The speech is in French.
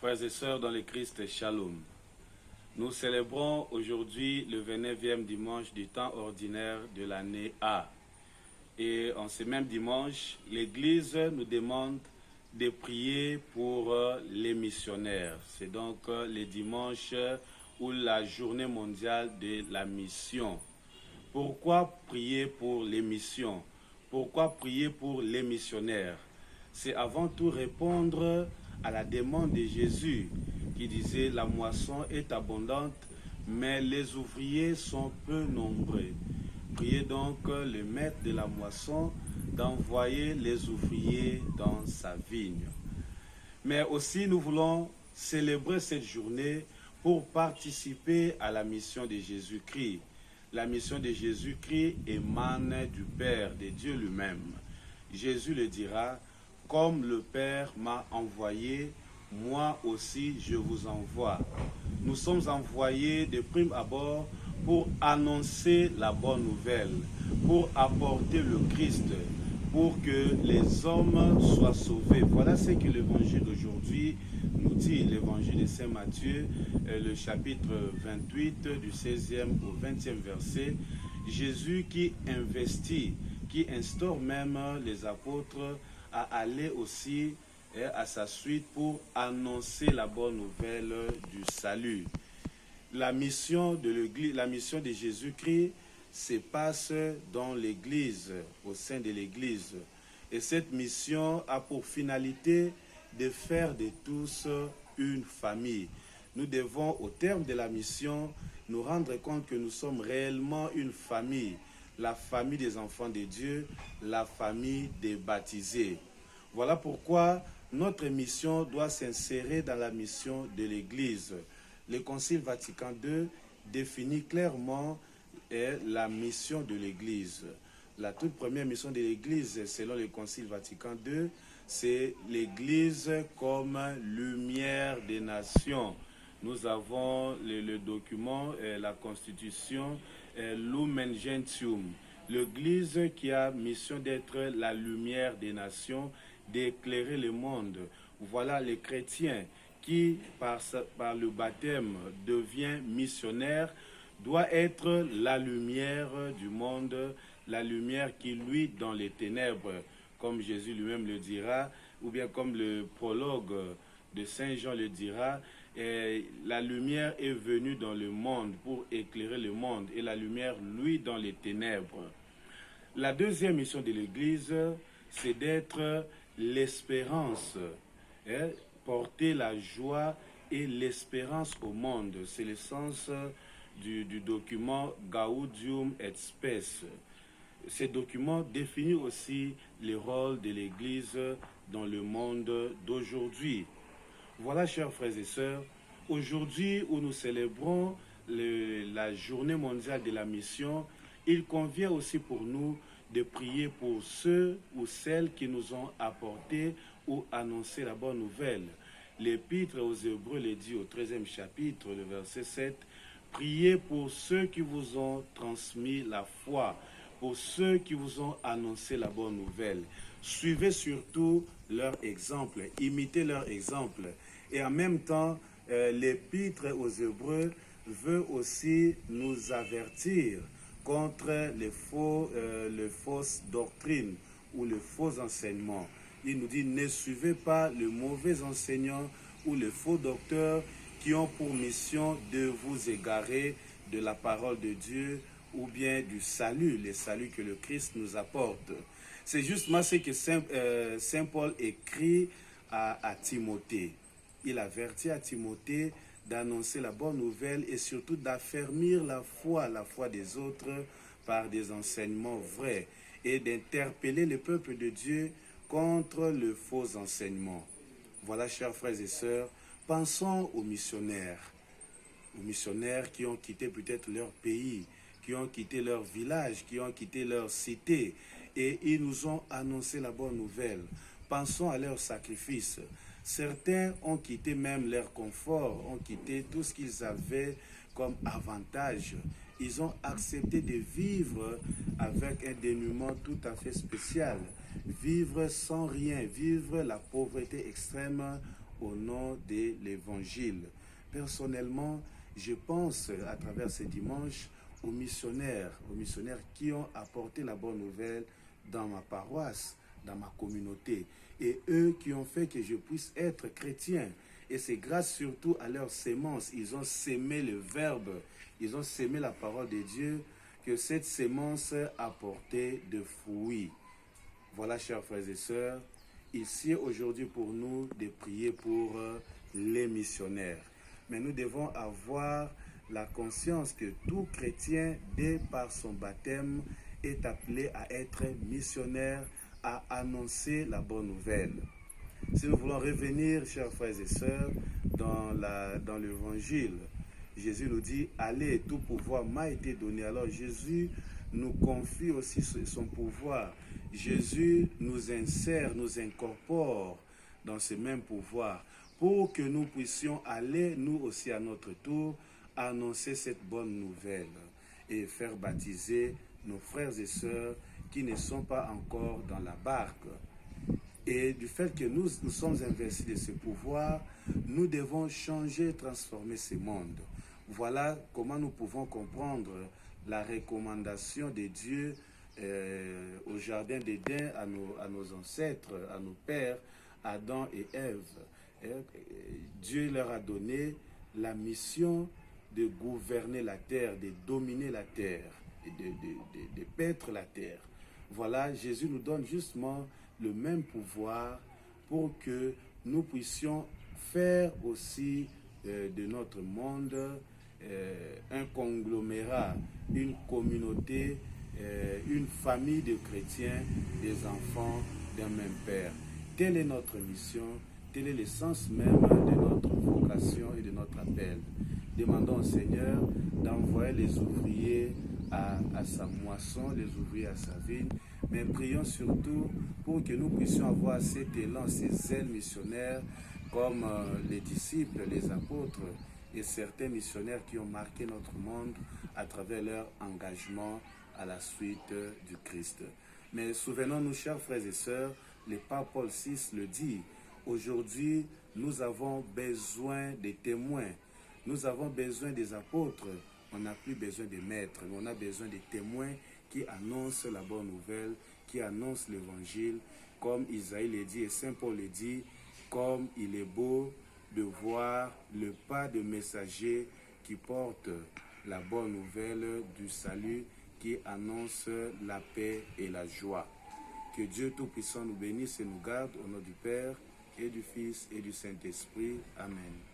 Frères et sœurs dans le Christ, Shalom. Nous célébrons aujourd'hui le 29e dimanche du temps ordinaire de l'année A. Et en ce même dimanche, l'Église nous demande de prier pour les missionnaires. C'est donc le dimanche ou la journée mondiale de la mission. Pourquoi prier pour les missions? Pourquoi prier pour les missionnaires? C'est avant tout répondre à la demande de Jésus qui disait « La moisson est abondante, mais les ouvriers sont peu nombreux. » Priez donc le maître de la moisson d'envoyer les ouvriers dans sa vigne. Mais aussi nous voulons célébrer cette journée pour participer à la mission de Jésus-Christ. La mission de Jésus-Christ émane du Père, de Dieu lui-même. Jésus le dira, comme le Père m'a envoyé, moi aussi je vous envoie. Nous sommes envoyés de prime abord pour annoncer la bonne nouvelle, pour apporter le Christ, pour que les hommes soient sauvés. Voilà ce que l'évangile d'aujourd'hui nous dit, l'évangile de Saint Matthieu, le chapitre 28, du 16e au 20e verset. Jésus qui investit, qui instaure même les apôtres à aller aussi à sa suite pour annoncer la bonne nouvelle du salut. La mission de l'Église, la mission de Jésus-Christ se passe dans l'Église, au sein de l'Église. Et cette mission a pour finalité de faire de tous une famille. Nous devons, au terme de la mission, nous rendre compte que nous sommes réellement une famille. La famille des enfants de Dieu, la famille des baptisés. Voilà pourquoi notre mission doit s'insérer dans la mission de l'Église. Le Concile Vatican II définit clairement la mission de l'Église. La toute première mission de l'Église, selon le Concile Vatican II, c'est l'Église comme lumière des nations. Nous avons le document, la Constitution, Lumen Gentium. L'Église qui a mission d'être la lumière des nations, d'éclairer le monde. Voilà les chrétiens qui, par le baptême, devient missionnaire, doit être la lumière du monde, la lumière qui luit dans les ténèbres, comme Jésus lui-même le dira, ou bien comme le prologue de Saint Jean le dira, la lumière est venue dans le monde pour éclairer le monde, et la lumière luit dans les ténèbres. La deuxième mission de l'Église, c'est d'être l'espérance, porter la joie et l'espérance au monde. C'est le sens du document Gaudium et Spes. Ce document définit aussi le rôle de l'Église dans le monde d'aujourd'hui. Voilà, chers frères et sœurs, aujourd'hui où nous célébrons la journée mondiale de la mission, il convient aussi pour nous de prier pour ceux ou celles qui nous ont apporté ou annoncé la bonne nouvelle. L'Épître aux Hébreux le dit au 13e chapitre, le verset 7, « Priez pour ceux qui vous ont transmis la foi, pour ceux qui vous ont annoncé la bonne nouvelle. Suivez surtout leur exemple, imitez leur exemple. » Et en même temps, l'Épître aux Hébreux veut aussi nous avertir contre les fausses doctrines ou les faux enseignements. Il nous dit, ne suivez pas le mauvais enseignant ou les faux docteurs qui ont pour mission de vous égarer de la parole de Dieu ou bien du salut, le salut que le Christ nous apporte. C'est justement ce que Saint Paul écrit à Timothée. Il avertit à Timothée d'annoncer la bonne nouvelle et surtout d'affermir la foi des autres par des enseignements vrais et d'interpeller le peuple de Dieu contre le faux enseignement. Voilà, chers frères et sœurs, pensons aux missionnaires qui ont quitté peut-être leur pays, qui ont quitté leur village, qui ont quitté leur cité, et ils nous ont annoncé la bonne nouvelle. Pensons à leur sacrifice. Certains ont quitté même leur confort, ont quitté tout ce qu'ils avaient comme avantage. Ils ont accepté de vivre avec un dénuement tout à fait spécial. Vivre sans rien, vivre la pauvreté extrême au nom de l'Évangile. Personnellement, je pense à travers ces dimanches aux missionnaires qui ont apporté la bonne nouvelle dans ma paroisse, dans ma communauté, et eux qui ont fait que je puisse être chrétien. Et c'est grâce surtout à leur sémence, ils ont sémé le verbe, ils ont sémé la parole de Dieu, que cette sémence a porté de fruits. Voilà, chers frères et sœurs, ici aujourd'hui pour nous de prier pour les missionnaires. Mais nous devons avoir la conscience que tout chrétien, dès par son baptême, est appelé à être missionnaire, à annoncer la bonne nouvelle. Si nous voulons revenir, chers frères et sœurs, dans l'évangile, Jésus nous dit, allez, tout pouvoir m'a été donné. Alors Jésus nous confie aussi son pouvoir. Jésus nous insère, nous incorpore dans ce même pouvoir pour que nous puissions aller, nous aussi à notre tour, annoncer cette bonne nouvelle et faire baptiser nos frères et sœurs qui ne sont pas encore dans la barque. Et du fait que nous sommes investis de ce pouvoir, nous devons changer, transformer ce monde. Voilà comment nous pouvons comprendre la recommandation de Dieu au jardin d'Éden à nos ancêtres, à nos pères, Adam et Ève. Dieu leur a donné la mission de gouverner la terre, de dominer la terre, de paître la terre. Voilà, Jésus nous donne justement le même pouvoir pour que nous puissions faire aussi de notre monde un conglomérat, une communauté, une famille de chrétiens, des enfants d'un même Père. Telle est notre mission, tel est le sens même de notre vocation et de notre appel. Demandons au Seigneur d'envoyer les ouvriers à sa moisson, les ouvriers à sa vigne, mais prions surtout pour que nous puissions avoir cet élan, ces ailes missionnaires, comme les disciples, les apôtres et certains missionnaires qui ont marqué notre monde à travers leur engagement à la suite du Christ. Mais souvenons-nous, chers frères et sœurs, le pape Paul VI le dit, aujourd'hui, nous avons besoin des témoins, nous avons besoin des apôtres, on n'a plus besoin des maîtres, mais on a besoin des témoins qui annoncent la bonne nouvelle, qui annoncent l'évangile, comme Isaïe le dit et Saint Paul le dit, comme il est beau de voir le pas de messagers qui portent la bonne nouvelle du salut, qui annonce la paix et la joie. Que Dieu Tout-Puissant nous bénisse et nous garde au nom du Père et du Fils et du Saint-Esprit. Amen.